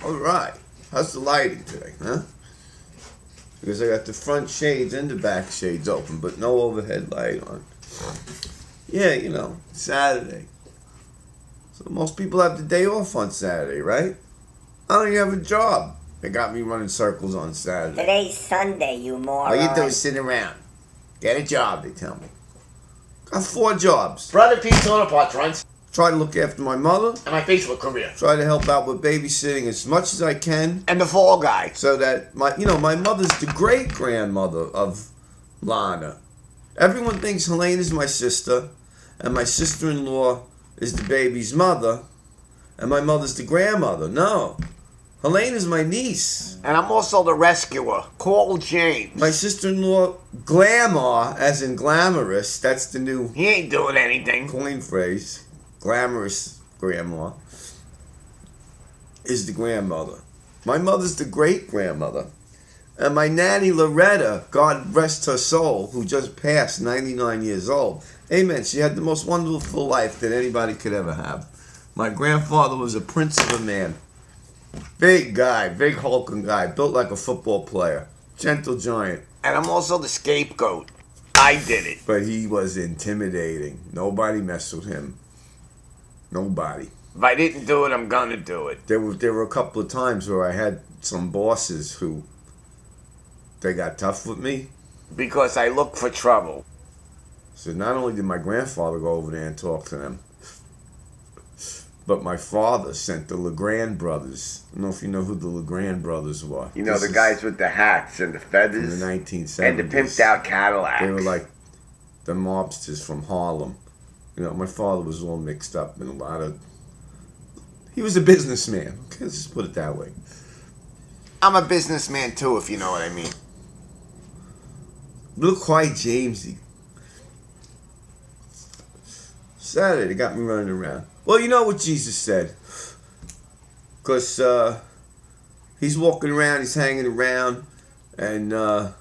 Alright. How's the lighting today, huh? Because I got the front shades and the back shades open, but no overhead light on. Yeah, you know, Saturday. So most people have the day off on Saturday, right? I don't even have a job. They got me running circles on Saturday. Today's Sunday, you moron. All you do is sit around. Get a job, they tell me. Got 4 jobs. Brother Pete's Auto Parts runs. Try to look after my mother. And my Facebook career. Try to help out with babysitting as much as I can. And the Fall Guy. So that my mother's the great grandmother of Lana. Everyone thinks Helene is my sister, and my sister-in-law is the baby's mother, and my mother's the grandmother. No. Helene is my niece. And I'm also the rescuer. Call James. My sister-in-law, Glamour, as in glamorous, that's the new He ain't doing anything. coin phrase. Glamorous grandma is the grandmother. My mother's the great-grandmother. And my nanny Loretta, God rest her soul, who just passed 99 years old. Amen. She had the most wonderful life that anybody could ever have. My grandfather was a prince of a man. Big guy, big hulking guy, built like a football player. Gentle giant. And I'm also the scapegoat. I did it. But he was intimidating. Nobody messed with him. Nobody. If I didn't do it, I'm gonna do it. There were a couple of times where I had some bosses who, they got tough with me. Because I look for trouble. So not only did my grandfather go over there and talk to them, but my father sent the Legrand brothers. I don't know if you know who the Legrand brothers were. You know, the guys with the hats and the feathers. In the 1970s. And the pimped out Cadillacs. They were like the mobsters from Harlem. You know, my father was all mixed up in a lot of... He was a businessman. Okay, let's just put it that way. I'm a businessman too, if you know what I mean. Look quite Jamesy. Saturday, they got me running around. Well, you know what Jesus said. Because he's walking around, he's hanging around, and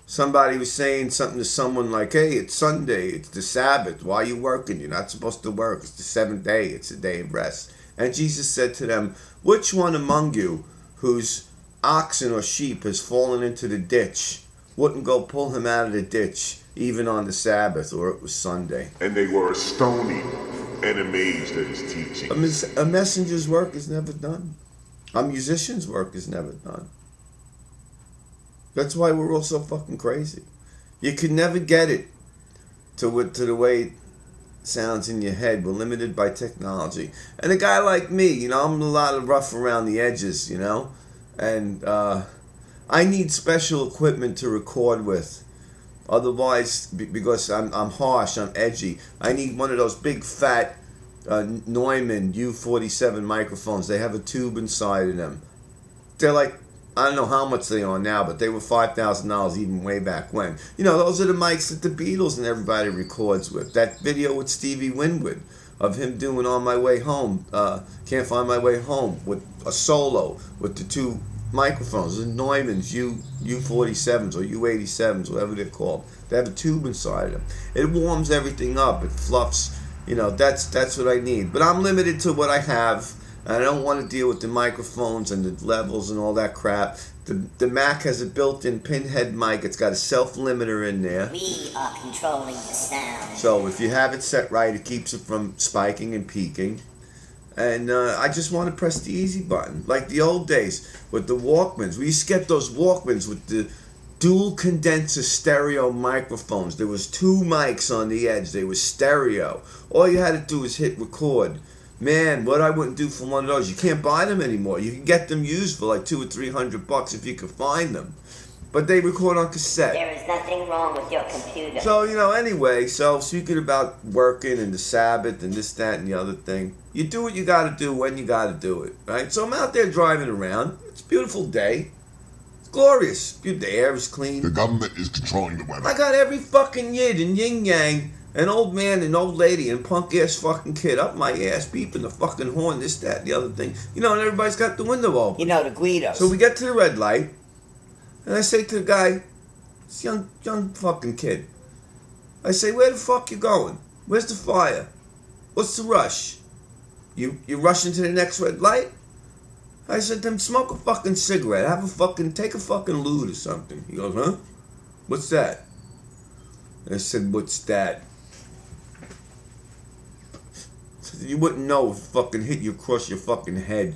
somebody was saying something to someone like, hey, it's Sunday, it's the Sabbath, why are you working? You're not supposed to work, it's the 7th day, it's a day of rest. And Jesus said to them, which one among you whose oxen or sheep has fallen into the ditch wouldn't go pull him out of the ditch even on the Sabbath or it was Sunday? And they were astonished and amazed at his teaching. A messenger's work is never done. A musician's work is never done. That's why we're all so fucking crazy. You can never get it to the way it sounds in your head. We're limited by technology. And a guy like me, you know, I'm a lot of rough around the edges, you know, and I need special equipment to record with. Otherwise, because I'm harsh, I'm edgy, I need one of those big fat Neumann U47 microphones. They have a tube inside of them. They're like, I don't know how much they are now, but they were $5,000 even way back when. You know, those are the mics that the Beatles and everybody records with. That video with Stevie Winwood of him doing On My Way Home, Can't Find My Way Home, with a solo with the 2 microphones, the Neumanns, U47s or U87s, whatever they're called. They have a tube inside of them. It warms everything up. It fluffs. You know, that's what I need. But I'm limited to what I have. And I don't want to deal with the microphones and the levels and all that crap. The Mac has a built-in pinhead mic. It's got a self-limiter in there. We are controlling the sound. So if you have it set right, it keeps it from spiking and peaking. And I just want to press the easy button. Like the old days with the Walkmans. We used to get those Walkmans with the dual condenser stereo microphones. There was 2 mics on the edge. They were stereo. All you had to do was hit record. Man, what I wouldn't do for one of those. You can't buy them anymore. You can get them used for like $200 or $300 if you can find them. But they record on cassette. There is nothing wrong with your computer. So, you know, anyway, so speaking about working and the Sabbath and this, that, and the other thing, you do what you got to do when you got to do it, right? So I'm out there driving around. It's a beautiful day. It's glorious. The air is clean. The government is controlling the weather. I got every fucking yid and yin-yang, an old man, an old lady, and punk-ass fucking kid up my ass, beeping the fucking horn, this, that, and the other thing. You know, and everybody's got the window open. You know, the Guidos. So we get to the red light, and I say to the guy, this young fucking kid, I say, where the fuck you going? Where's the fire? What's the rush? You rushing to the next red light? I said to him, smoke a fucking cigarette. Take a fucking lewd or something. He goes, huh? What's that? I said, what's that? You wouldn't know if it fucking hit you across your fucking head.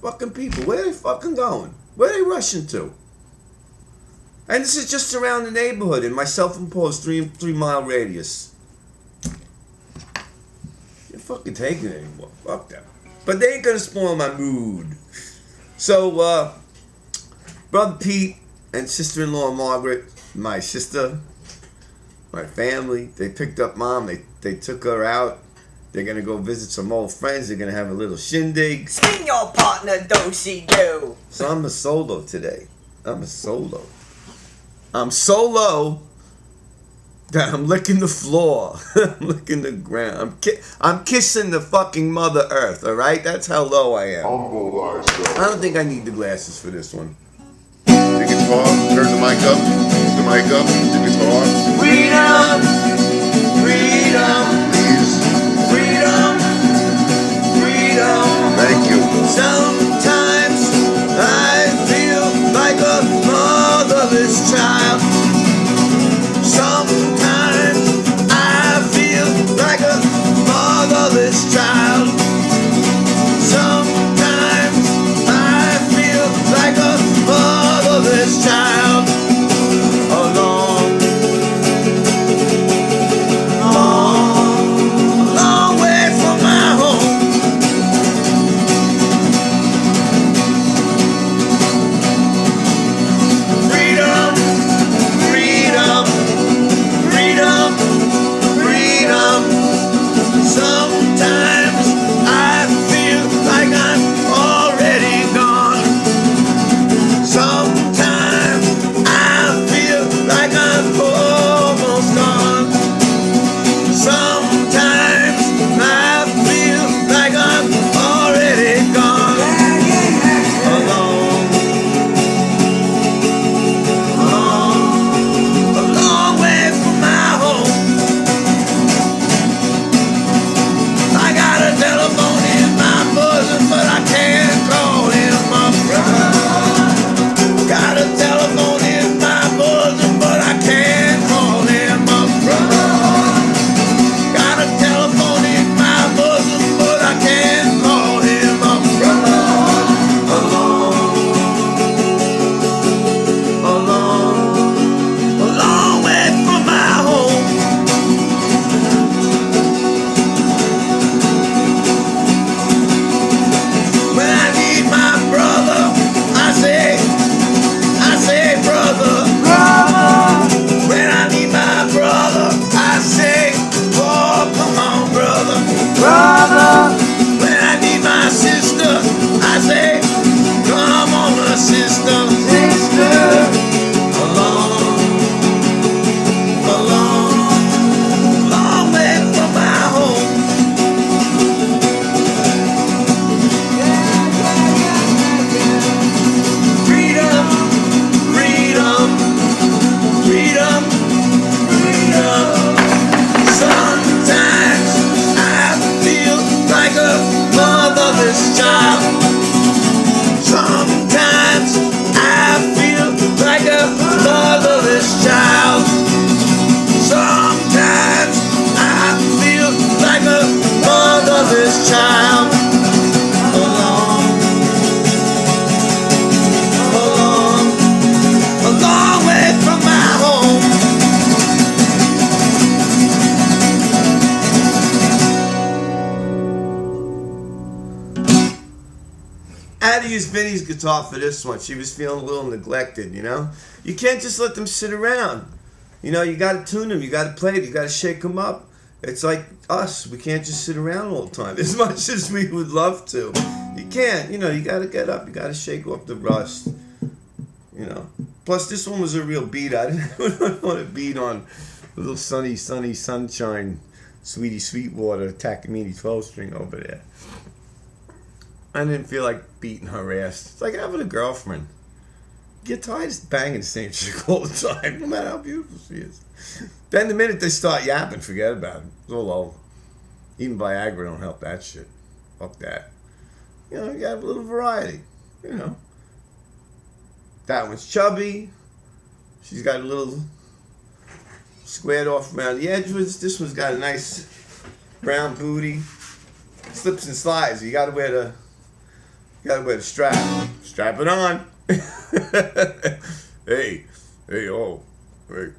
Fucking people, where are they fucking going? Where are they rushing to? And this is just around the neighborhood in my self-imposed 3-mile radius. You're fucking taking it anymore. Fuck them. But they ain't gonna spoil my mood. So, Brother Pete and sister-in-law Margaret, my sister, my family, they picked up Mom. They took her out. They're gonna go visit some old friends. They're gonna have a little shindig. Spin your partner, do-si-do. So I'm a solo today. I'm so low that I'm licking the floor. I'm licking the ground. I'm kissing the fucking Mother Earth, alright? That's how low I am. Humble thyself. I don't think I need the glasses for this one. The guitar, turn the mic up, the guitar. Freedom! Freedom! Please. Freedom! Freedom! Thank you. Sometimes I feel like a motherless child. Sometimes I feel like a motherless child. Sometimes I feel like a motherless child. Alone. A long way from my home. Freedom, freedom, freedom, freedom. Sometimes I feel like I'm already gone. Sometimes I feel like I'm almost gone. Sometimes I feel like I'm already gone. Alone. A long way from my home. I got a telephone in my bosom, but I can't call him my brother. Got a telephone in my bosom, but I can't call him my brother. Got a telephone in my bosom, but I can't call him my brother. A long way from my home. When I need my brother, I say, brother. When I need my brother, I say, oh, come on, brother. When I need my sister, I say, come on, my sister. A long way from my home. Freedom, freedom, freedom, freedom. Sometimes I feel like a motherless child. Sometimes I feel like a motherless child. Sometimes I feel like a motherless child. A long way from my home. I had to use Vinny's guitar for this one. She was feeling a little neglected, you know? You can't just let them sit around. You know, you gotta tune them, you gotta play it, you gotta shake them up. It's like us, we can't just sit around all the time as much as we would love to. You can't, you know, you gotta get up, you gotta shake off the rust. You know. Plus, this one was a real beat. I didn't want to beat on a little sunny sunshine, Sweetie Sweetwater, Takamine 12-string over there. I didn't feel like beating her ass. It's like having a girlfriend. You get tired of banging the same chick all the time, no matter how beautiful she is. Then the minute they start yapping, forget about it. It's all over. Even Viagra don't help that shit. Fuck that. You know, you got a little variety. You know. That one's chubby. She's got a little squared off around the edges. This one's got a nice brown booty. Slips and slides. You gotta wear the strap. Strap it on. Hey, oh, hey.